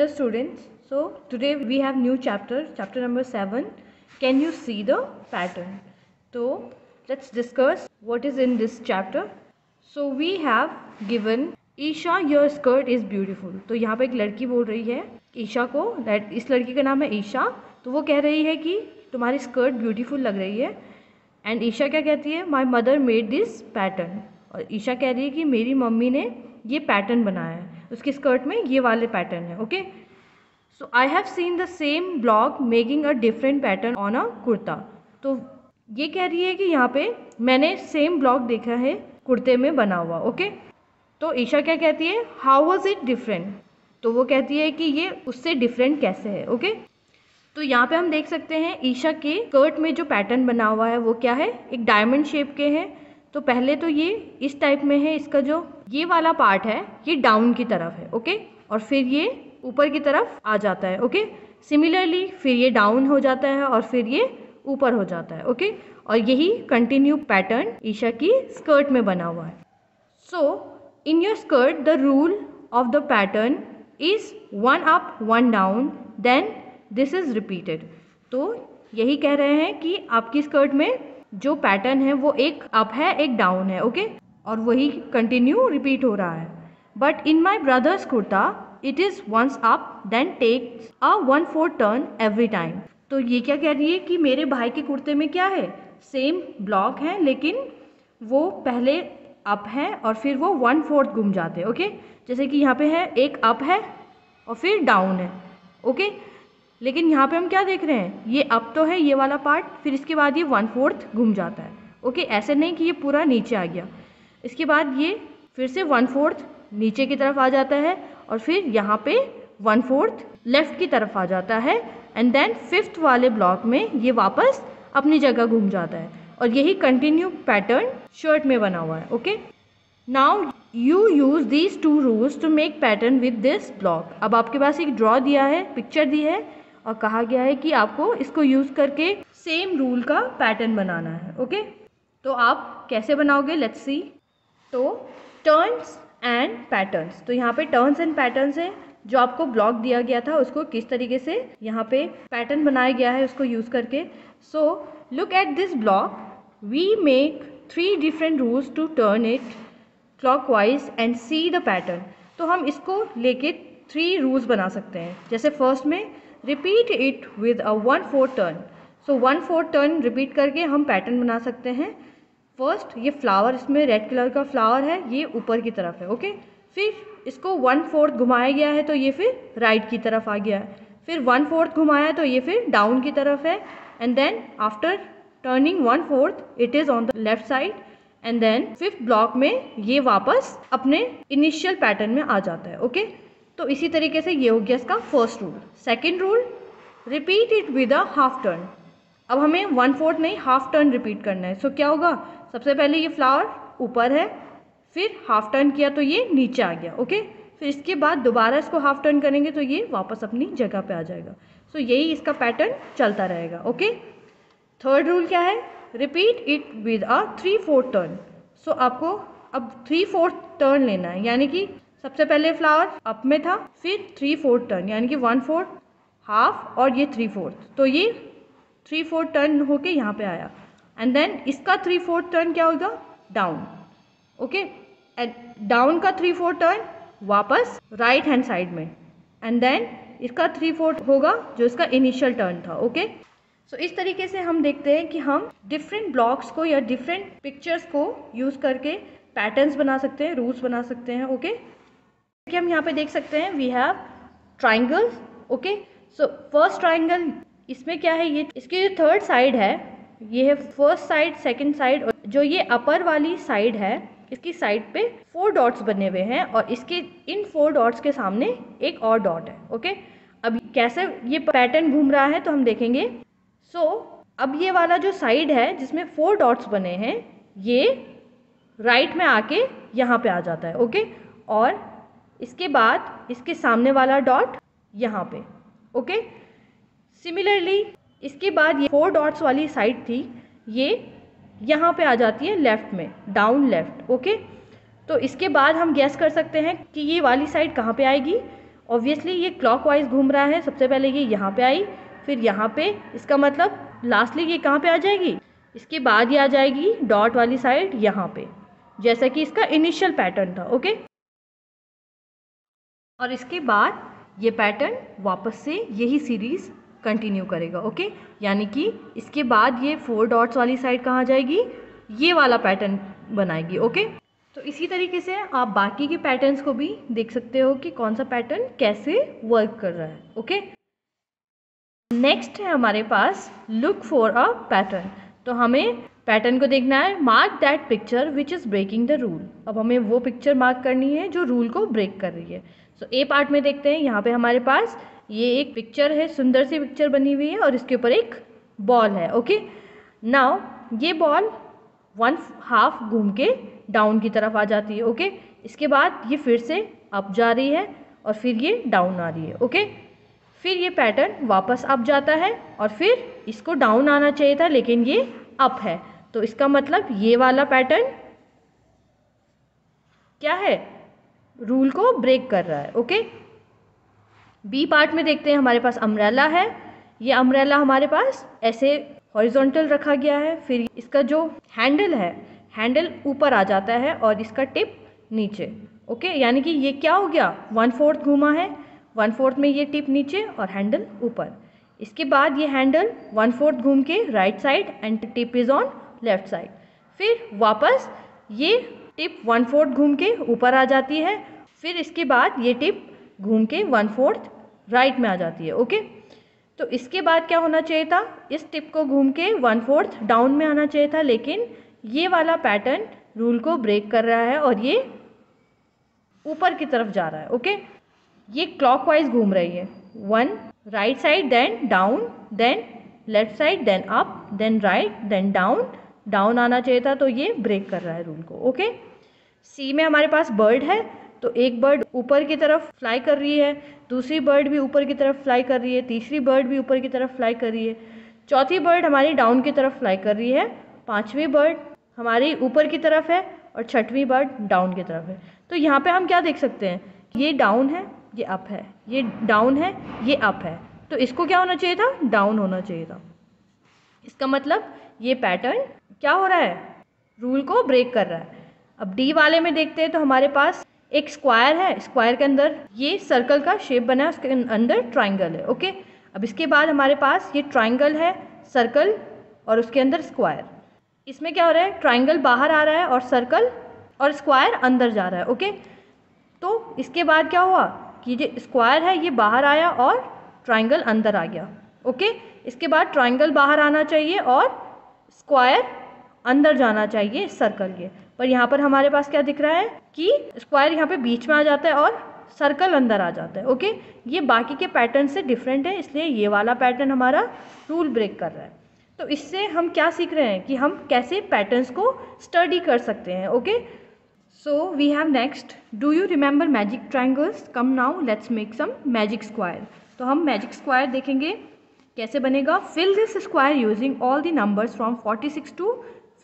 Hello students, so today we have new chapter number 7. Can you see the pattern? So let's discuss what is in this chapter. So we have given Isha your skirt is beautiful. तो यहाँ पे एक लड़की बोल रही है ईशा को, इस लड़की का नाम है ईशा, तो वो कह रही है कि तुम्हारी स्कर्ट ब्यूटीफुल लग रही है। एंड ईशा क्या कहती है, my mother made this pattern, और ईशा कह रही है कि मेरी मम्मी ने ये पैटर्न बनाया है, उसकी स्कर्ट में ये वाले पैटर्न है। Okay, so I have seen the same blog making a different pattern on a kurta. तो ये कह रही है कि यहाँ पे मैंने सेम ब्लॉग देखा है कुर्ते में बना हुआ। ओके, तो ईशा क्या कहती है, हाउ वॉज इट डिफरेंट, तो वो कहती है कि ये उससे डिफरेंट कैसे है। ओके, तो यहाँ पे हम देख सकते हैं ईशा के स्कर्ट में जो पैटर्न बना हुआ है वो क्या है, एक डायमंड शेप के हैं। तो पहले तो ये इस टाइप में है, इसका जो ये वाला पार्ट है ये डाउन की तरफ है। ओके, और फिर ये ऊपर की तरफ आ जाता है। ओके, सिमिलरली फिर ये डाउन हो जाता है और फिर ये ऊपर हो जाता है। ओके, और यही कंटिन्यू पैटर्न ईशा की स्कर्ट में बना हुआ है। So in your skirt the rule of the pattern is 1 up 1 down, then this is repeated. तो यही कह रहे हैं कि आपकी स्कर्ट में जो पैटर्न है वो एक अप है एक डाउन है। ओके, और वही कंटिन्यू रिपीट हो रहा है। But in my brother's kurta it is once up then takes a 1/4 turn every time. तो ये क्या कह रही है कि मेरे भाई के कुर्ते में क्या है, सेम ब्लॉक है लेकिन वो पहले अप है और फिर वो 1/4 घूम जाते हैं। ओके, जैसे कि यहाँ पे है एक अप है और फिर डाउन है। ओके, लेकिन यहाँ पे हम क्या देख रहे हैं, ये अप तो है ये वाला पार्ट, फिर इसके बाद ये 1/4 घूम जाता है। ओके, ऐसे नहीं कि ये पूरा नीचे आ गया, इसके बाद ये फिर से 1/4 नीचे की तरफ आ जाता है और फिर यहाँ पे 1/4 लेफ्ट की तरफ आ जाता है, एंड देन 5th वाले ब्लॉक में ये वापस अपनी जगह घूम जाता है। और यही कंटिन्यू पैटर्न शर्ट में बना हुआ है। Okay, now you use these 2 rules to make pattern with this block. अब आपके पास एक ड्रॉ दिया है, पिक्चर दी है और कहा गया है कि आपको इसको यूज करके सेम रूल का पैटर्न बनाना है। ओके, तो आप कैसे बनाओगे, लेट्स सी। तो टर्न्स एंड पैटर्न्स, तो यहाँ पे टर्न्स एंड पैटर्न्स है, जो आपको ब्लॉक दिया गया था उसको किस तरीके से यहाँ पे पैटर्न बनाया गया है उसको यूज करके। So look at this block, we make 3 different rules to turn it clockwise and see the pattern. तो हम इसको लेके 3 रूल्स बना सकते हैं। जैसे फर्स्ट में repeat it with a 1/4 turn. So 1/4 turn repeat करके हम पैटर्न बना सकते हैं। फर्स्ट ये फ्लावर, इसमें रेड कलर का फ्लावर है, ये ऊपर की तरफ है। ओके, फिर इसको 1/4 घुमाया गया है तो ये फिर राइट की तरफ आ गया है, फिर 1/4 घुमाया तो ये फिर डाउन की तरफ है, and then after turning 1/4 it is on the left side, and then 5th block में ये वापस अपने इनिशियल पैटर्न में आ जाता है। ओके, तो इसी तरीके से ये हो गया इसका first rule. Second rule, repeat it with a half turn. अब हमें 1/4 नहीं हाफ टर्न रिपीट करना है। सो क्या होगा, सबसे पहले ये फ्लावर ऊपर है, फिर हाफ टर्न किया तो ये नीचे आ गया। ओके, फिर इसके बाद दोबारा इसको हाफ टर्न करेंगे तो ये वापस अपनी जगह पे आ जाएगा। सो यही इसका पैटर्न चलता रहेगा। ओके, थर्ड रूल क्या है, repeat it with a 3/4 turn. So आपको अब 3/4 टर्न लेना है, यानी कि सबसे पहले फ्लावर अप में था, फिर 3/4 टर्न, यानी कि 1/4 हाफ और ये 3/4, तो ये 3/4 टर्न होके यहाँ पे आया, एंड देन इसका 3/4 टर्न क्या होगा, डाउन। ओके, एंड डाउन का 3/4 टर्न वापस राइट हैंड साइड में, एंड देन इसका 3/4 होगा जो इसका इनिशियल टर्न था। ओके, सो इस तरीके से हम देखते हैं कि हम डिफरेंट ब्लॉक्स को या डिफरेंट पिक्चर्स को यूज करके पैटर्न्स बना सकते हैं, रूल्स बना सकते हैं। ओके, कि हम यहाँ पे देख सकते हैं we have triangles. Okay, so first triangle, इसमें क्या है, ये इसकी जो थर्ड साइड है ये है फर्स्ट साइड, सेकंड साइड, और जो ये अपर वाली साइड है इसकी साइड पे 4 डॉट्स बने हुए हैं और इसके इन 4 डॉट्स के सामने एक और डॉट है। ओके, अब कैसे ये पैटर्न घूम रहा है तो हम देखेंगे। सो अब ये वाला जो साइड है जिसमें 4 डॉट्स बने हैं ये राइट में आके यहाँ पे आ जाता है। ओके, और इसके बाद इसके सामने वाला डॉट यहाँ पे। ओके, सिमिलरली इसके बाद ये 4 डॉट्स वाली साइड थी ये यहाँ पे आ जाती है लेफ्ट में, डाउन लेफ्ट। ओके, तो इसके बाद हम गैस कर सकते हैं कि ये वाली साइड कहाँ पे आएगी ऑब्वियसली ये क्लॉकवाइज घूम रहा है, सबसे पहले ये यहाँ पे आई, फिर यहाँ पे, इसका मतलब लास्टली ये कहाँ पे आ जाएगी, इसके बाद ये आ जाएगी डॉट वाली साइड यहाँ पे, जैसा कि इसका इनिशियल पैटर्न था। ओके, और इसके बाद ये पैटर्न वापस से यही सीरीज कंटिन्यू करेगा। ओके, यानी कि इसके बाद ये 4 डॉट्स वाली साइड कहाँ जाएगी, ये वाला पैटर्न बनाएगी। ओके, तो इसी तरीके से आप बाकी के पैटर्न्स को भी देख सकते हो कि कौन सा पैटर्न कैसे वर्क कर रहा है। ओके, नेक्स्ट है हमारे पास लुक फॉर अ पैटर्न। तो हमें पैटर्न को देखना है, mark that picture which is breaking the rule. अब हमें वो पिक्चर मार्क करनी है जो रूल को ब्रेक कर रही है। सो ए पार्ट में देखते हैं, यहाँ पे हमारे पास ये एक पिक्चर है, सुंदर सी पिक्चर बनी हुई है और इसके ऊपर एक बॉल है। ओके, नाउ ये बॉल 1/2 घूम के डाउन की तरफ आ जाती है। ओके, इसके बाद ये फिर से अप जा रही है और फिर ये डाउन आ रही है। ओके, फिर ये पैटर्न वापस अप जाता है और फिर इसको डाउन आना चाहिए था लेकिन ये अप है, तो इसका मतलब ये वाला पैटर्न क्या है, रूल को ब्रेक कर रहा है। ओके, बी पार्ट में देखते हैं, हमारे पास अम्ब्रेला है। ये अम्ब्रेला हमारे पास ऐसे हॉरिजॉन्टल रखा गया है, फिर इसका जो हैंडल है, हैंडल ऊपर आ जाता है और इसका टिप नीचे। ओके, यानी कि ये क्या हो गया, 1/4 घूमा है, 1/4 में ये टिप नीचे और हैंडल ऊपर। इसके बाद ये हैंडल 1/4 घूम के right side and tip is on left side, फिर वापस ये टिप 1/4 घूम के ऊपर आ जाती है, फिर इसके बाद ये टिप घूम के 1/4 राइट में आ जाती है। ओके, तो इसके बाद क्या होना चाहिए था, इस टिप को घूम के 1/4 डाउन में आना चाहिए था, लेकिन ये वाला पैटर्न रूल को ब्रेक कर रहा है और ये ऊपर की तरफ जा रहा है। ओके, ये क्लॉकवाइज घूम रही है, 1 right side then down then left side then up then right then down, down आना चाहिए था, तो ये ब्रेक कर रहा है रूल को। ओके, सी में हमारे पास बर्ड है, तो एक बर्ड ऊपर की तरफ फ्लाई कर रही है, दूसरी बर्ड भी ऊपर की तरफ फ्लाई कर रही है, तीसरी बर्ड भी ऊपर की तरफ फ्लाई कर रही है, चौथी बर्ड हमारी डाउन की तरफ फ्लाई कर रही है, पांचवी बर्ड हमारी ऊपर की तरफ है और छठवीं बर्ड डाउन की तरफ है। तो यहाँ पे हम क्या देख सकते हैं, ये डाउन है, ये अप है, ये डाउन है, ये अप है, तो इसको क्या होना चाहिए था, डाउन होना चाहिए था। इसका मतलब ये पैटर्न क्या हो रहा है, रूल को ब्रेक कर रहा है। अब डी वाले में देखते हैं, तो हमारे पास एक स्क्वायर है, स्क्वायर के अंदर ये सर्कल का शेप बना है, उसके अंदर ट्राइंगल है। ओके, अब इसके बाद हमारे पास ये ट्राइंगल है, सर्कल और उसके अंदर स्क्वायर। इसमें क्या हो रहा है, ट्राइंगल बाहर आ रहा है और सर्कल और स्क्वायर अंदर जा रहा है। ओके, तो इसके बाद क्या हुआ कि जो स्क्वायर है ये बाहर आया और ट्राइंगल अंदर आ गया। ओके, इसके बाद ट्राइंगल बाहर आना चाहिए और स्क्वायर अंदर जाना चाहिए सर्कल के, पर यहाँ पर हमारे पास क्या दिख रहा है कि स्क्वायर यहाँ पे बीच में आ जाता है और सर्कल अंदर आ जाता है। ओके, ये बाकी के पैटर्न से डिफरेंट है, इसलिए ये वाला पैटर्न हमारा रूल ब्रेक कर रहा है। तो इससे हम क्या सीख रहे हैं कि हम कैसे पैटर्न्स को स्टडी कर सकते हैं। Okay, so we have next, do you remember magic triangles, come now let's make some magic square. तो हम मैजिक स्क्वायर देखेंगे कैसे बनेगा। Fill this square using all the numbers from 46 to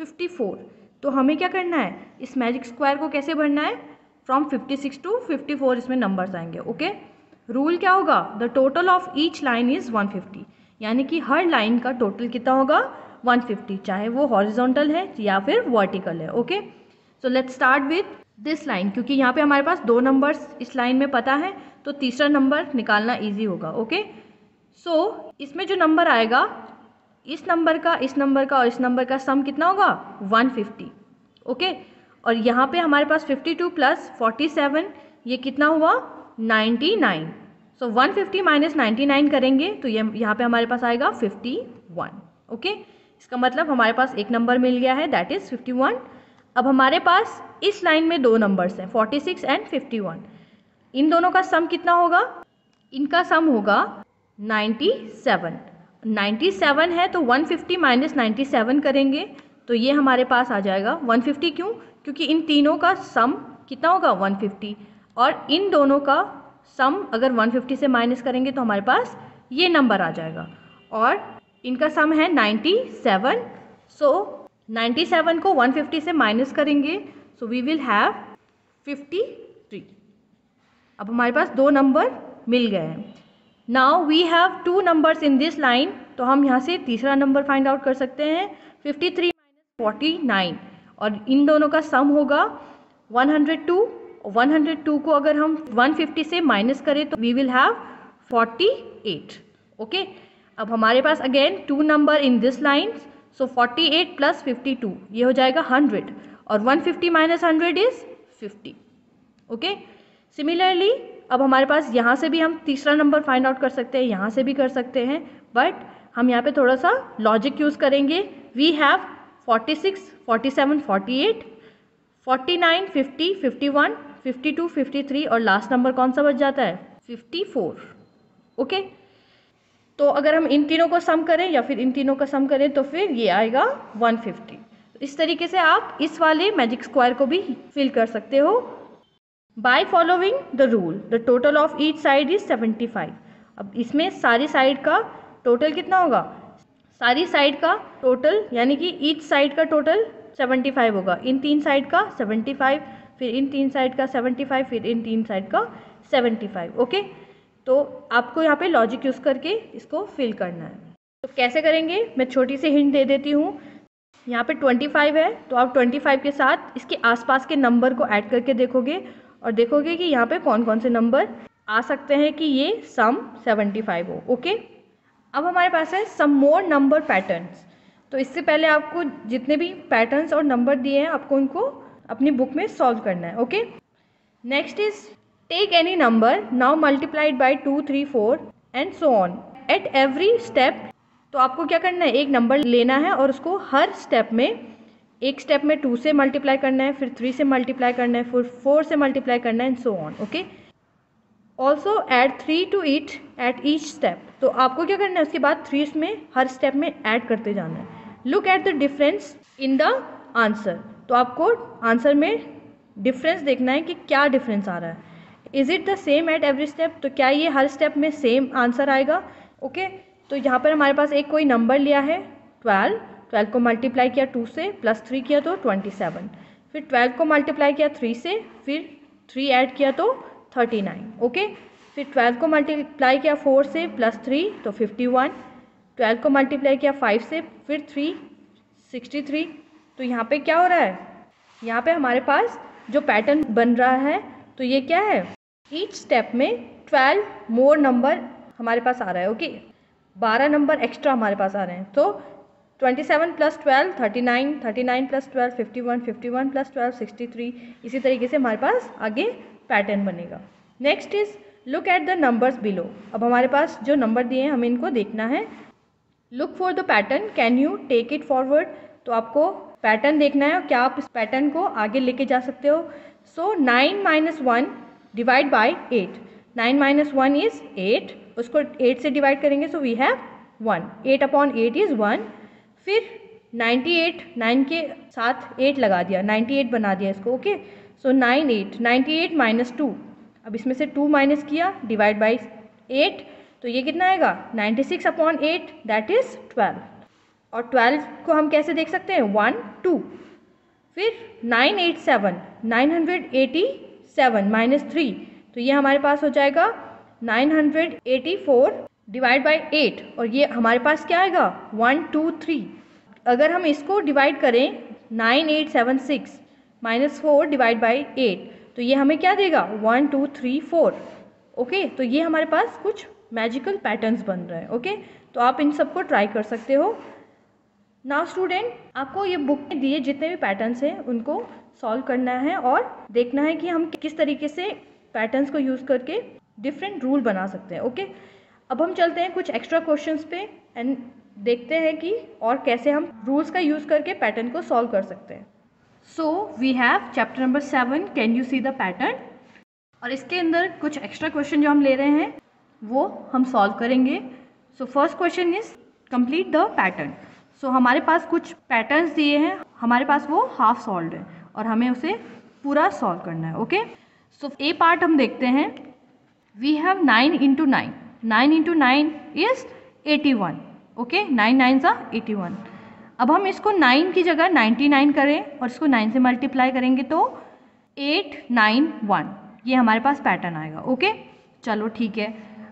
54। तो हमें क्या करना है, इस मैजिक स्क्वायर को कैसे भरना है, फ्रॉम 56 to 54 इसमें नंबर्स आएंगे। ओके, रूल क्या होगा, the total of each line is 150, यानी कि हर लाइन का टोटल कितना होगा 150, चाहे वो हॉरिजॉन्टल है या फिर वर्टिकल है। Okay, so let's start with this line, क्योंकि यहाँ पे हमारे पास 2 नंबर्स इस लाइन में पता है, तो तीसरा नंबर निकालना ईजी होगा। ओके, सो इसमें जो नंबर आएगा, इस नंबर का, इस नंबर का और इस नंबर का सम कितना होगा 150। ओके, और यहाँ पे हमारे पास 52 + 47 ये कितना हुआ 99। सो 150 - 99 करेंगे तो ये यहाँ पे हमारे पास आएगा 51। ओके, इसका मतलब हमारे पास एक नंबर मिल गया है, दैट इज़ 51। अब हमारे पास इस लाइन में 2 नंबर्स हैं 46 एंड 51, इन दोनों का सम कितना होगा, इनका सम होगा 97। 97 है तो 150 - 97 करेंगे तो ये हमारे पास आ जाएगा 150। क्यों, क्योंकि इन तीनों का सम कितना होगा 150, और इन दोनों का सम अगर 150 से माइनस करेंगे तो हमारे पास ये नंबर आ जाएगा, और इनका सम है 97। सो 97 को 150 से माइनस करेंगे, सो वी विल हैव 53। अब हमारे पास 2 नंबर मिल गए हैं। Now we have 2 numbers in this line, तो हम यहाँ से तीसरा नंबर फाइंड आउट कर सकते हैं 53 - 49, और इन दोनों का सम होगा 102। 102 को अगर हम 150 से माइनस करें तो वी विल हैव 48। ओके, अब हमारे पास again 2 number in this line, so 48 + 52 ये हो जाएगा 100, और 150 - 100 इज 50। ओके, सिमिलरली अब हमारे पास यहाँ से भी हम तीसरा नंबर फाइंड आउट कर सकते हैं, यहाँ से भी कर सकते हैं, बट हम यहाँ पे थोड़ा सा लॉजिक यूज़ करेंगे। वी हैव 46, 47, 48, 49, 50, 51, 52, 53 और लास्ट नंबर कौन सा बच जाता है 54। ओके, तो अगर हम इन तीनों को सम करें या फिर इन तीनों का सम करें तो फिर ये आएगा 150। इस तरीके से आप इस वाले मैजिक स्क्वायर को भी फिल कर सकते हो। By following the rule the total of each side is 75। अब इसमें सारी साइड का टोटल कितना होगा, सारी साइड का टोटल यानी कि ईच साइड का टोटल 75 होगा। इन 3 साइड का 75, फिर इन 3 साइड का 75, फिर इन 3 साइड का 75। ओके, तो आपको यहाँ पे लॉजिक यूज़ करके इसको फिल करना है। तो कैसे करेंगे, मैं छोटी सी हिंट दे देती हूँ। यहाँ पे 25 है, तो आप 25 के साथ इसके आसपास के नंबर को ऐड करके देखोगे और देखोगे कि यहाँ पे कौन कौन से नंबर आ सकते हैं कि ये सम 75 हो। ओके, अब हमारे पास है सम मोर नंबर पैटर्न्स। तो इससे पहले आपको जितने भी पैटर्न्स और नंबर दिए हैं आपको उनको अपनी बुक में सॉल्व करना है। Okay, next is take any number now multiplied by 2, 3, 4 and so on at every step. तो आपको क्या करना है, एक नंबर लेना है और उसको हर स्टेप में, एक स्टेप में 2 से मल्टीप्लाई करना है, फिर 3 से मल्टीप्लाई करना है, फिर 4 से मल्टीप्लाई करना है and so on. Okay, also add 3 to it at each step. तो आपको क्या करना है, उसके बाद 3 में हर स्टेप में ऐड करते जाना है। Look at the difference in the answer. तो आपको आंसर में डिफरेंस देखना है कि क्या डिफरेंस आ रहा है। Is it the same at every step, तो क्या ये हर स्टेप में सेम आंसर आएगा। ओके, तो यहाँ पर हमारे पास एक कोई नंबर लिया है 12 को मल्टीप्लाई किया 2 से, प्लस 3 किया तो 27, फिर 12 को मल्टीप्लाई किया 3 से, फिर 3 ऐड किया तो 39। ओके, फिर 12 को मल्टीप्लाई किया 4 से, प्लस 3 तो 51, 12 को मल्टीप्लाई किया 5 से, फिर 3 63। तो यहाँ पे क्या हो रहा है, यहाँ पे हमारे पास जो पैटर्न बन रहा है तो ये क्या है, ईच स्टेप में 12 मोर नंबर हमारे पास आ रहा है। ओके, 12 नंबर एक्स्ट्रा हमारे पास आ रहे हैं। तो 27 + 12 39, 39 + 12 51, 51 + 12 63। इसी तरीके से हमारे पास आगे पैटर्न बनेगा। Next is look at the numbers below. अब हमारे पास जो नंबर दिए हैं हमें इनको देखना है। Look for the pattern, can you take it forward. तो आपको पैटर्न देखना है और क्या आप इस पैटर्न को आगे लेके जा सकते हो। सो 9 - 1 डिवाइड बाय 8। 9 - 1 इज 8, उसको 8 से डिवाइड करेंगे सो वी हैव 1। 8/8 इज 1। फिर 98, 9 के साथ 8 लगा दिया, 98 बना दिया इसको। ओके, सो 98 - 2। अब इसमें से 2 माइनस किया, डिवाइड बाई 8, तो ये कितना आएगा 96/8, दैट इज 12। और 12 को हम कैसे देख सकते हैं 1, 2। फिर 987 987 - 3, तो ये हमारे पास हो जाएगा 984 डिवाइड बाई 8, और ये हमारे पास क्या आएगा 1, 2, 3। अगर हम इसको डिवाइड करें 9876 - 4 डिवाइड बाई 8, तो ये हमें क्या देगा 1, 2, 3, 4। ओके, तो ये हमारे पास कुछ मैजिकल पैटर्न्स बन रहे हैं। ओके, तो आप इन सबको ट्राई कर सकते हो। नाउ स्टूडेंट, आपको ये बुक में दिए जितने भी पैटर्न्स हैं उनको सॉल्व करना है और देखना है कि हम किस तरीके से पैटर्न्स को यूज़ करके डिफरेंट रूल बना सकते हैं। ओके, अब हम चलते हैं कुछ एक्स्ट्रा क्वेश्चंस पे एंड देखते हैं कि और कैसे हम रूल्स का यूज़ करके पैटर्न को सॉल्व कर सकते हैं। So we have chapter number 7, can you see the pattern. और इसके अंदर कुछ एक्स्ट्रा क्वेश्चन जो हम ले रहे हैं वो हम सॉल्व करेंगे। So first question is complete the pattern. So हमारे पास कुछ पैटर्न्स दिए हैं, हमारे पास वो हाफ सॉल्व्ड है और हमें उसे पूरा सॉल्व करना है। ओके, सो ए पार्ट हम देखते हैं। वी हैव 9 × 9, 9 × 9 इज 81। Okay, 9 9s are 81। अब हम इसको 9 की जगह 99 करें और इसको 9 से मल्टीप्लाई करेंगे तो 891, ये हमारे पास पैटर्न आएगा। ओके, चलो ठीक है।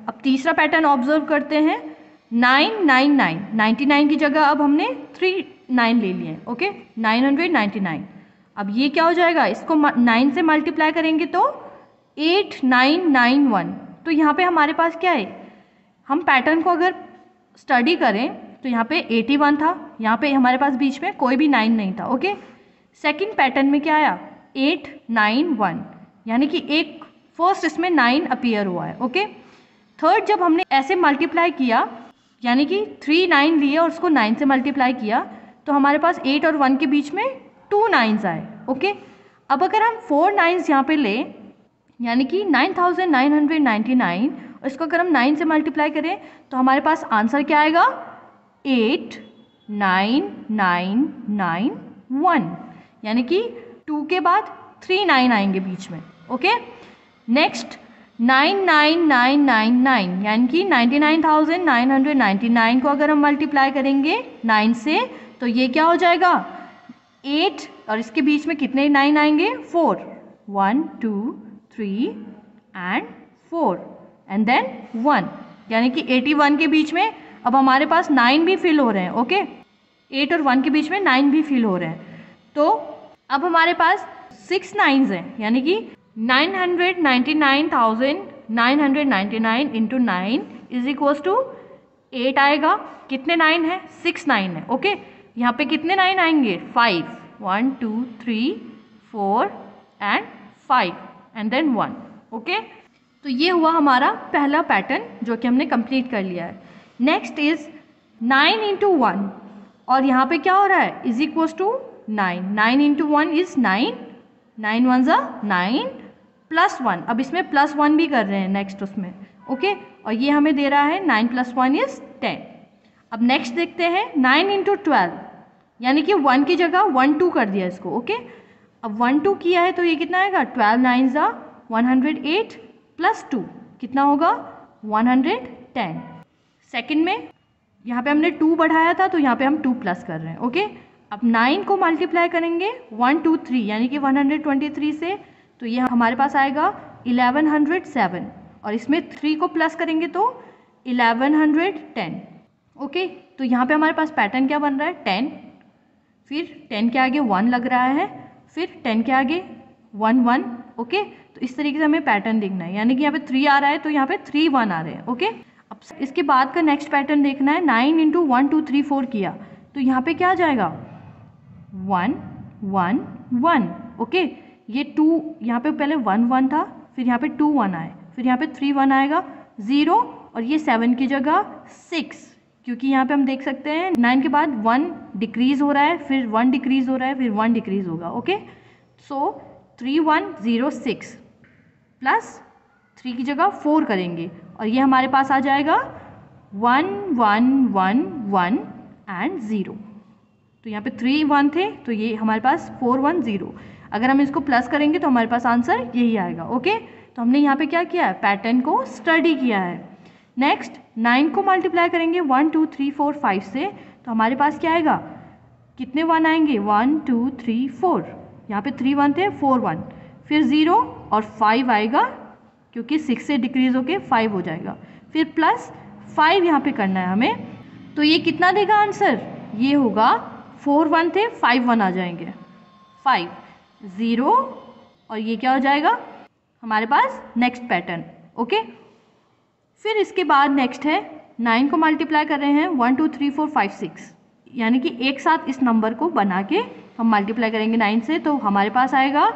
अब तीसरा पैटर्न ऑब्जर्व करते हैं। 999, 99 की जगह अब हमने 39 ले लिए, ओके, 999। अब ये क्या हो जाएगा, इसको 9 से मल्टीप्लाई करेंगे तो 8991। तो यहाँ पे हमारे पास क्या है, हम पैटर्न को अगर स्टडी करें तो यहाँ पे 81 था, यहाँ पे हमारे पास बीच में कोई भी 9 नहीं था, ओके। सेकंड पैटर्न में क्या आया, 891, यानी कि एक फर्स्ट इसमें 9 अपीयर हुआ है, ओके। थर्ड जब हमने ऐसे मल्टीप्लाई किया, यानी कि 3 9 लिए और उसको 9 से मल्टीप्लाई किया, तो हमारे पास 8 और 1 के बीच में 2 9s आए, ओके। अब अगर हम 4 9s यहाँ पे लें, यानी कि 9999, और इसको अगर हम 9 से मल्टीप्लाई करें तो हमारे पास आंसर क्या आएगा, 89991, यानी कि 2 के बाद 3 9 आएंगे बीच में, ओके। नेक्स्ट 99999, यानी कि 99,999 को अगर हम मल्टीप्लाई करेंगे 9 से तो ये क्या हो जाएगा, 8 और इसके बीच में कितने 9 आएंगे, 4, 1 2 3 एंड 4 एंड देन 1, यानी कि 81 के बीच में अब हमारे पास 9 भी फिल हो रहे हैं, ओके। 8 और 1 के बीच में 9 भी फिल हो रहे हैं। तो अब हमारे पास 6 9s हैं, यानी कि 999,999 इंटू 9 इज इक्वल्स टू 8 आएगा। कितने 9 है, 6 9 है, ओके। यहाँ पे कितने 9 आएंगे, 5, 1 2 3 4 एंड 5 एंड देन 1, ओके। तो ये हुआ हमारा पहला पैटर्न जो कि हमने कंप्लीट कर लिया है। नेक्स्ट इज 9 इंटू 1, और यहाँ पे क्या हो रहा है, is equals to 9, 9 into 1 is 9, 9 1 ज़ा 9 प्लस 1, अब इसमें प्लस 1 भी कर रहे हैं नेक्स्ट उसमें, ओके। और ये हमें दे रहा है 9 प्लस 1 इज 10। अब नेक्स्ट देखते हैं 9 इंटू 12, यानी कि 1 की जगह 1 2 कर दिया इसको, ओके। अब 1 2 किया है तो ये कितना आएगा, 12 9 ज़ा 108 प्लस 2 कितना होगा, 110। सेकंड में यहाँ पे हमने 2 बढ़ाया था तो यहाँ पे हम 2 प्लस कर रहे हैं, ओके। अब 9 को मल्टीप्लाई करेंगे 1 2 3, यानी कि 123 से, तो ये हमारे पास आएगा 1107, और इसमें 3 को प्लस करेंगे तो 1110, ओके। तो यहाँ पे हमारे पास पैटर्न क्या बन रहा है, 10, फिर 10 के आगे 1 लग रहा है, फिर 10 के आगे 1 1, ओके। तो इस तरीके से हमें पैटर्न देखना है, यानी कि यहाँ पे 3 आ रहा है तो यहाँ पे 3 1 आ रहे हैं, ओके। अब इसके बाद का नेक्स्ट पैटर्न देखना है। 9 इंटू 1 2 3 4 किया तो यहाँ पे क्या आ जाएगा, 1 1 1, ओके। ये 2 यहाँ पे पहले 1 1 था, फिर यहाँ पे 2 1 आए, फिर यहाँ पे 3 1 आएगा, 0, और ये 7 की जगह 6, क्योंकि यहाँ पे हम देख सकते हैं 9 के बाद 1 डिक्रीज हो रहा है, फिर 1 डिक्रीज हो रहा है, फिर 1 डिक्रीज होगा, ओके। सो 3106 प्लस 3 की जगह 4 करेंगे और ये हमारे पास आ जाएगा 1 1 1 1 एंड 0। तो यहाँ पे 3 1 थे तो ये हमारे पास 4 1 0। अगर हम इसको प्लस करेंगे तो हमारे पास आंसर यही आएगा, ओके। तो हमने यहाँ पे क्या किया है, पैटर्न को स्टडी किया है। नेक्स्ट 9 को मल्टीप्लाई करेंगे 1 2 3 4 5 से, तो हमारे पास क्या आएगा, कितने 1 आएंगे, 1 2 3 4, यहाँ पे 3 1 थे, 4 1, फिर 0 और 5 आएगा क्योंकि 6 से डिक्रीज होके 5 हो जाएगा, फिर प्लस 5 यहाँ पे करना है हमें। तो ये कितना देगा आंसर, ये होगा 4 1 थे, 5 1 आ जाएंगे, 5 0, और ये क्या हो जाएगा हमारे पास नेक्स्ट पैटर्न, ओके। फिर इसके बाद नेक्स्ट है 9 को मल्टीप्लाई कर रहे हैं 1 2 3 4 5 6, यानी कि एक साथ इस नंबर को बना के हम मल्टीप्लाई करेंगे 9 से, तो हमारे पास आएगा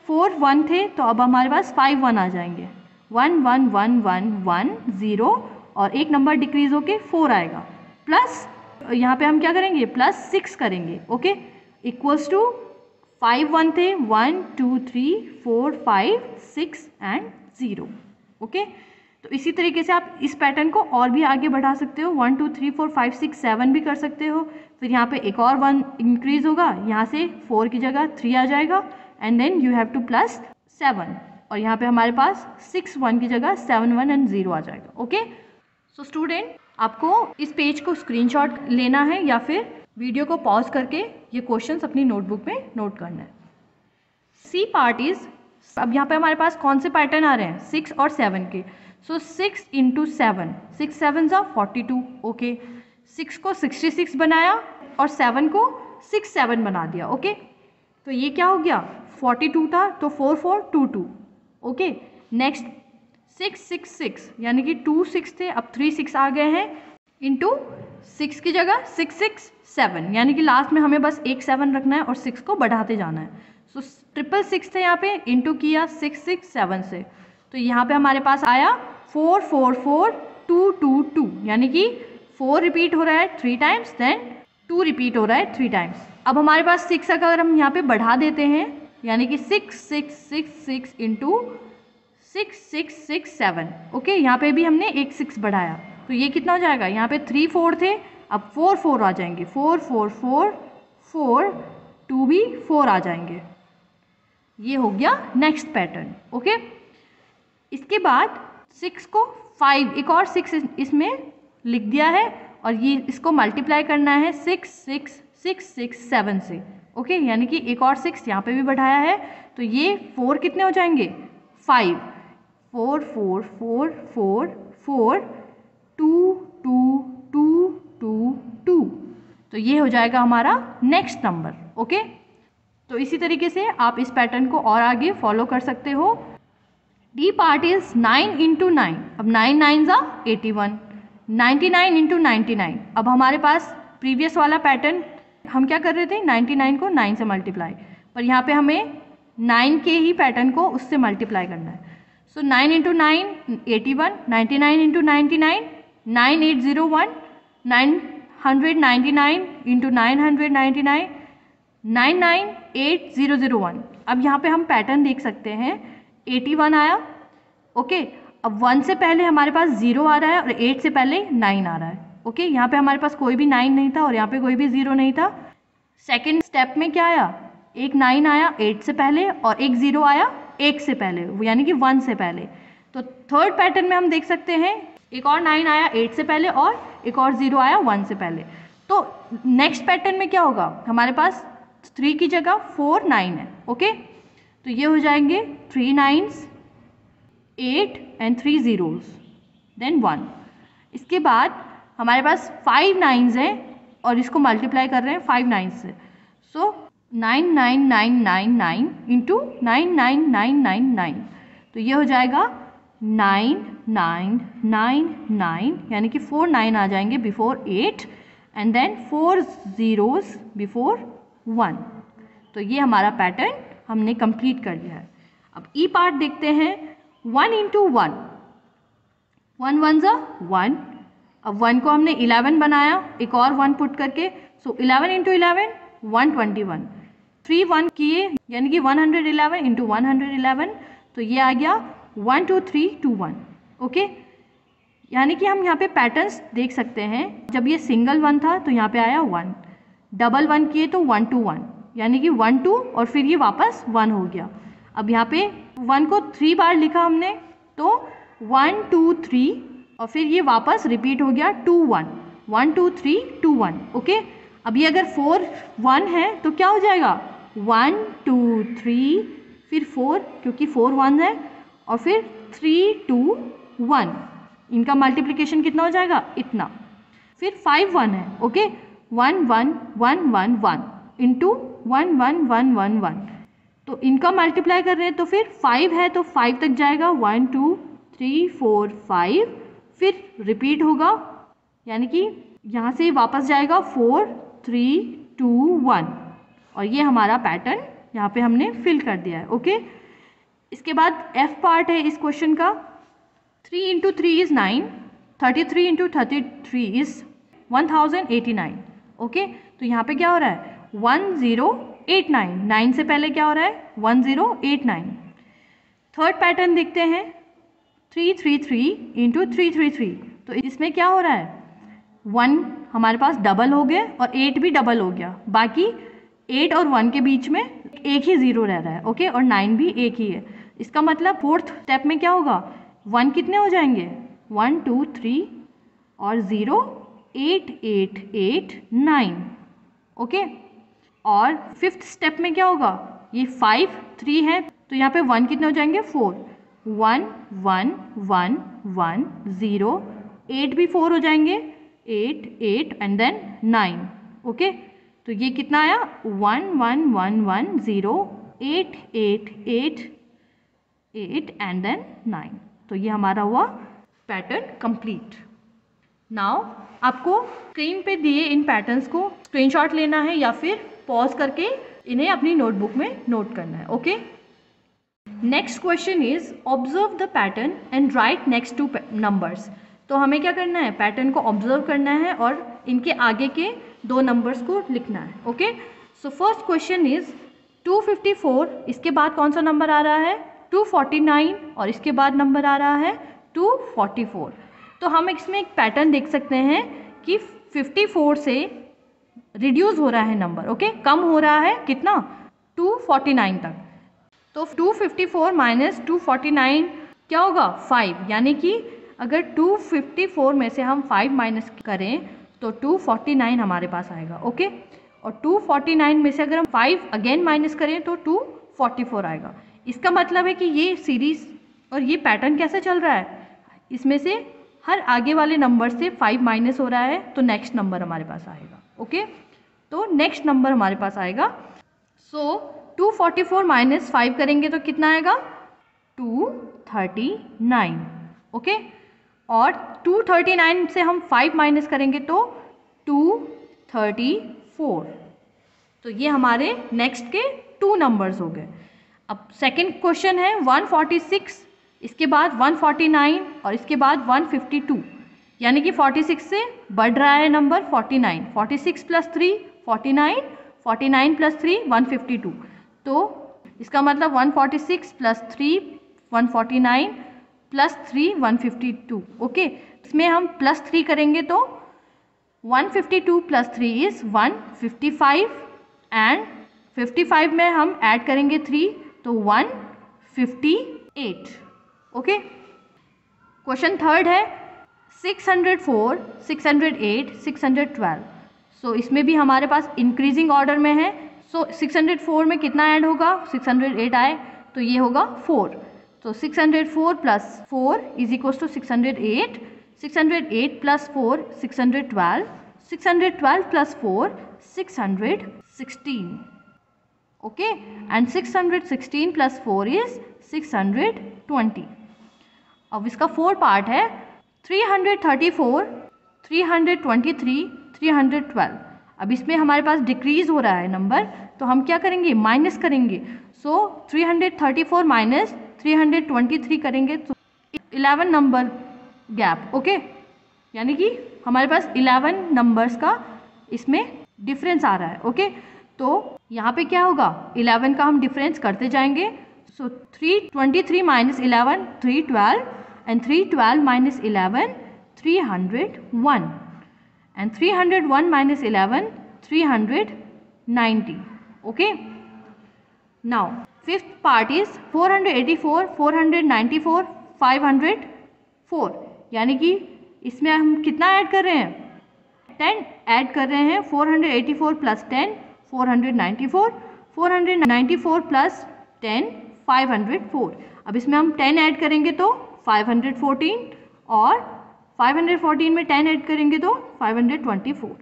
4 1 थे तो अब हमारे पास 5 1 आ जाएंगे, 1 1 1 1 1 0, और एक नंबर डिक्रीज होके 4 आएगा, प्लस यहाँ पे हम क्या करेंगे, प्लस 6 करेंगे, ओके, इक्वल्स टू 5 1 थे, 1 2 3 4 5 6 एंड 0, ओके। तो इसी तरीके से आप इस पैटर्न को और भी आगे बढ़ा सकते हो, 1 2 3 4 5 6 7 भी कर सकते हो, फिर यहाँ पे एक और 1 इंक्रीज होगा, यहाँ से 4 की जगह 3 आ जाएगा, and then you have to plus 7, और यहाँ पे हमारे पास 6 1 की जगह 7 1 एंड 0 आ जाएगा, ओके। सो स्टूडेंट, आपको इस पेज को स्क्रीनशॉट लेना है या फिर वीडियो को पॉज करके ये क्वेश्चंस अपनी नोटबुक में नोट करना है। सी पार्ट इज, अब यहाँ पे हमारे पास कौन से पैटर्न आ रहे हैं, 6 और 7 के। सो 6 इंटू 7, 6 7 ज़ा 42, ओके। 6 को 66 बनाया और 7 को 6 7 बना दिया, ओके। तो ये क्या हो गया, 42 था तो 4 4 2 2, ओके। नेक्स्ट 6 6 6 यानी कि 2 6 थे, अब 3 6 आ गए हैं, इंटू 6 की जगह 6 6 7 यानी कि लास्ट में हमें बस एक 7 रखना है और 6 को बढ़ाते जाना है। सो 666 थे यहाँ पे, इंटू किया 6 6 7 से, तो यहाँ पे हमारे पास आया 4 4 4 2 2 2 यानी कि 4 रिपीट हो रहा है 3 टाइम्स, देन 2 रिपीट हो रहा है 3 टाइम्स। अब हमारे पास 6 अगर हम यहाँ पे बढ़ा देते हैं यानी कि 6 6 6 6 इंटू 6 6 6 7, ओके। यहाँ पे भी हमने एक 6 बढ़ाया तो ये कितना हो जाएगा, यहाँ पे 3 4 थे, अब 4 4 आ जाएंगे, 4 4 4 4 2 भी 4 आ जाएंगे। ये हो गया नेक्स्ट पैटर्न, ओके। इसके बाद 6 को 5, एक और 6 इसमें लिख दिया है और ये इसको मल्टीप्लाई करना है 6 6 6 6 7 से, ओके। यानी कि एक और 6 यहाँ पे भी बढ़ाया है तो ये 4 कितने हो जाएंगे, 5 4 4 4 4 4 2 2 2 2 2, तो ये हो जाएगा हमारा नेक्स्ट नंबर, ओके। तो इसी तरीके से आप इस पैटर्न को और आगे फॉलो कर सकते हो। डी पार्ट इज 9 इंटू 9, अब 9 9 ज़ा 81, 99 इंटू 99। अब हमारे पास प्रीवियस वाला पैटर्न हम क्या कर रहे थे, 99 को 9 से मल्टीप्लाई, पर यहाँ पे हमें 9 के ही पैटर्न को उससे मल्टीप्लाई करना है। सो 9 इंटू 9 81, 99 इंटू 99 9801, 999 इंटू 999 998001। अब यहाँ पे हम पैटर्न देख सकते हैं, 81 आया, ओके। अब 1 से पहले हमारे पास 0 आ रहा है और 8 से पहले 9 आ रहा है, ओके। यहाँ पे हमारे पास कोई भी 9 नहीं था और यहाँ पे कोई भी 0 नहीं था। सेकेंड स्टेप में क्या आया, एक 9 आया 8 से पहले और एक 0 आया 1 से पहले, यानी कि 1 से पहले। तो थर्ड पैटर्न में हम देख सकते हैं एक और 9 आया 8 से पहले और एक और 0 आया 1 से पहले। तो नेक्स्ट पैटर्न में क्या होगा, हमारे पास 3 की जगह 4 9 है, ओके। तो ये हो जाएंगे 3 9s 8 एंड 3 zeros देन 1। इसके बाद हमारे पास 5 9s हैं और इसको मल्टीप्लाई कर रहे हैं 5 9 से। सो 99999 इंटू 99999, तो ये हो जाएगा 9999 यानी कि 4 9 आ जाएंगे before 8 and then 4 zeros before 1। तो ये हमारा पैटर्न हमने कंप्लीट कर लिया है। अब ई पार्ट देखते हैं, 1 इंटू 1, 1 1 ज़ा 1। अब 1 को हमने 11 बनाया एक और 1 पुट करके, सो 11 इंटू 11 121, 3 1 किए यानी कि 111 इंटू 111, तो ये आ गया 1 2 3 2 1, ओके। यानी कि हम यहाँ पे पैटर्न्स देख सकते हैं, जब ये सिंगल 1 था तो यहाँ पे आया 1, डबल 1 किए तो 1 2 1 यानी कि 1 2 और फिर ये वापस 1 हो गया। अब यहाँ पे 1 को 3 बार लिखा हमने तो 1 2 3 और फिर ये वापस रिपीट हो गया 2 1 1 2 3 2 1, ओके। अब ये अगर 4 1 है तो क्या हो जाएगा 1 2 3 फिर 4 क्योंकि 4 1 है और फिर 3 2 1, इनका मल्टीप्लिकेशन कितना हो जाएगा इतना, फिर 5 1 है, ओके। 1 1 1 1 1 इंटू 1 1 1 1 1, तो इनका मल्टीप्लाई कर रहे हैं तो फिर 5 है तो 5 तक जाएगा 1 2 3 4 5, फिर रिपीट होगा यानी कि यहाँ से वापस जाएगा 4 3 2 1 और ये हमारा पैटर्न यहाँ पे हमने फिल कर दिया है, ओके। इसके बाद एफ पार्ट है इस क्वेश्चन का, 3 into 3 is 9, 33 into 33 is 1089, okay. तो यहाँ पे क्या हो रहा है 1089, 9 से पहले क्या हो रहा है 1089। थर्ड पैटर्न देखते हैं 333 इंटू 333, तो इसमें क्या हो रहा है 1 हमारे पास डबल हो गए और 8 भी डबल हो गया, बाकी 8 और 1 के बीच में एक ही 0 रह रहा है, ओके। और 9 भी एक ही है, इसका मतलब फोर्थ स्टेप में क्या होगा 1 कितने हो जाएंगे 1 2 3 और 0 8 8 8 9, ओके। और फिफ्थ स्टेप में क्या होगा, ये 5 3 है तो यहाँ पे 1 कितने हो जाएंगे 4, 1 1 1 1 0, 8 भी 4 हो जाएंगे, 8 8 एंड देन 9। ओके, तो ये कितना आया 1 1 1 1 0 8 8 8 8 एंड देन 9। तो ये हमारा हुआ पैटर्न कंप्लीट। नाउ आपको स्क्रीन पे दिए इन पैटर्न्स को स्क्रीनशॉट लेना है या फिर पॉज करके इन्हें अपनी नोटबुक में नोट करना है। Okay, next question is observe the pattern and right next two numbers. तो हमें क्या करना है, पैटर्न को ऑब्जर्व करना है और इनके आगे के दो नंबर्स को लिखना है। Okay, so first question is 254, इसके बाद कौन सा नंबर आ रहा है 249 और इसके बाद नंबर आ रहा है 244। तो हम इसमें एक पैटर्न देख सकते हैं कि 54 से रिड्यूस हो रहा है नंबर। ओके, कम हो रहा है कितना 249 तक। तो 254 माइनस 249 क्या होगा 5, यानी कि अगर 254 में से हम 5 माइनस करें तो 249 हमारे पास आएगा। ओके, और 249 में से अगर हम 5 अगेन माइनस करें तो 244 आएगा। इसका मतलब है कि ये सीरीज और ये पैटर्न कैसे चल रहा है, इसमें से हर आगे वाले नंबर से 5 माइनस हो रहा है तो नेक्स्ट नंबर हमारे पास आएगा। ओके, तो नेक्स्ट नंबर हमारे पास आएगा। सो 244 माइनस 5 करेंगे तो कितना आएगा 239। ओके, और 239 से हम 5 माइनस करेंगे तो 234। तो ये हमारे नेक्स्ट के 2 नंबर्स हो गए। अब सेकंड क्वेश्चन है 146, इसके बाद 149 और इसके बाद 152, यानी कि 46 से बढ़ रहा है नंबर 49, 46 प्लस 3 49, 49 प्लस 3 152। तो इसका मतलब 146 प्लस 3 149 प्लस 3 152। ओके, इसमें हम प्लस 3 करेंगे तो 152 प्लस 3 इज 155 एंड 55 में हम ऐड करेंगे 3 तो 158। ओके, क्वेश्चन थर्ड है 604 608 612। सो इसमें भी हमारे पास इंक्रीजिंग ऑर्डर में है। सो 604 में कितना ऐड होगा 608 आए तो ये होगा 4। तो 604 plus 4 is equals to 608, 608 plus 4 612, 612 plus 4 616। Okay, and 616 plus 4 is 620। अब इसका 4 पार्ट है 334 323 312। अब इसमें हमारे पास डिक्रीज हो रहा है नंबर, तो हम क्या करेंगे माइनस करेंगे। सो 334 माइनस 323 करेंगे तो 11 नंबर गैप। ओके, यानी कि हमारे पास 11 नंबर्स का इसमें डिफरेंस आ रहा है। ओके, तो यहाँ पे क्या होगा 11 का हम डिफरेंस करते जाएंगे। सो 323 minus 11 312 and 312 minus 11 301 and 301 minus 11 390. Okay, now fifth part is 484 494 504, यानी कि इसमें हम कितना ऐड कर रहे हैं 10 ऐड कर रहे हैं। 484 प्लस 10 494, 494 प्लस 10 504। अब इसमें हम 10 ऐड करेंगे तो 514 और 514 में 10 ऐड करेंगे तो 524।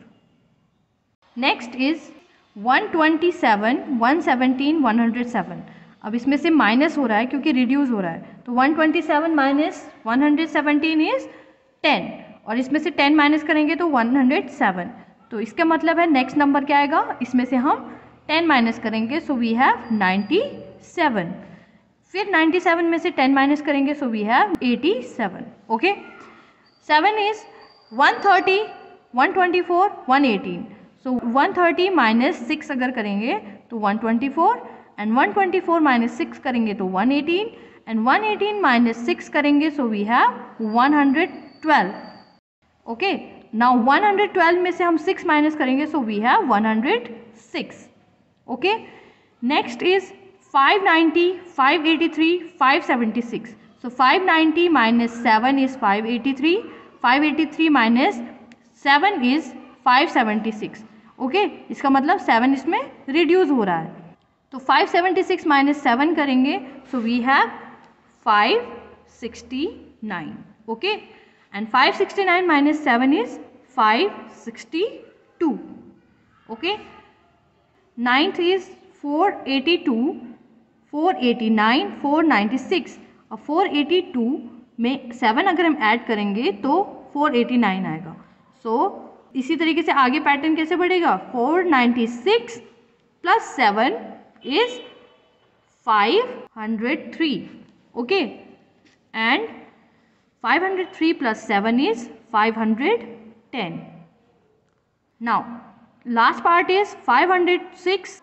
Next is 127 117 107। अब इसमें से माइनस हो रहा है क्योंकि रिड्यूस हो रहा है, तो 127 माइनस 117 इज 10 और इसमें से 10 माइनस करेंगे तो 107। तो इसका मतलब है नेक्स्ट नंबर क्या आएगा, इसमें से हम 10 माइनस करेंगे सो वी हैव 97। फिर 97 में से 10 माइनस करेंगे so we have 87। Okay, 7 is 130 124 118। So 130 minus 6 अगर करेंगे तो 124 एंड 124 माइनस 6 करेंगे तो 118 एंड 118 माइनस 6 करेंगे so we have 112। Okay, now 112 में से हम 6 माइनस करेंगे so we have 106। Okay, next is 590 583 576। So 590 minus 7 is 583, 583 minus 7 is 576। Okay, इसका मतलब 7 इसमें रिड्यूस हो रहा है। तो 576 माइनस 7 करेंगे so we have 569. Okay, and 569 minus 7 is 562. Okay, 9th is 482, 489, 496. और 482 में 7 अगर हम ऐड करेंगे तो 489 आएगा. सो इसी तरीके से आगे पैटर्न कैसे बढ़ेगा? 496 plus 7 is 503. Okay, and 503 plus 7 is 510. Now, last part is 506,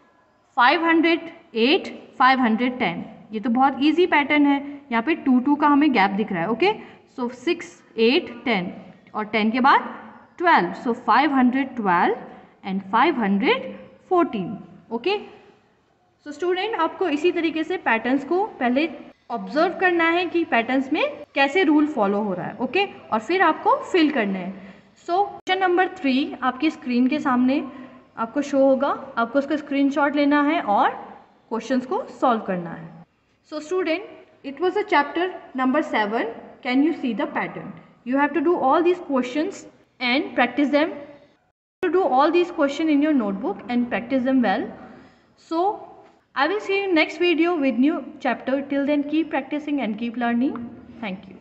508, 510. ये तो बहुत easy pattern है. यहाँ पे 2 का हमें गैप दिख रहा है. ओके, सो 6, 8, 10 और 10 के बाद 12. सो 512 एंड 514. ओके, सो स्टूडेंट आपको इसी तरीके से पैटर्न्स को पहले ऑब्जर्व करना है कि पैटर्न्स में कैसे रूल फॉलो हो रहा है. ओके, और फिर आपको फिल करना है. सो क्वेश्चन नंबर 3 आपकी स्क्रीन के सामने आपको शो होगा. आपको उसका स्क्रीनशॉट लेना है और क्वेश्चंस को सॉल्व करना है. So student, it was a chapter number 7. Can you see the pattern? You have to do all these questions and practise them. To do all these questions in your notebook and practice them well. So I will see you next video with new chapter. Till then, keep practicing and keep learning. Thank you.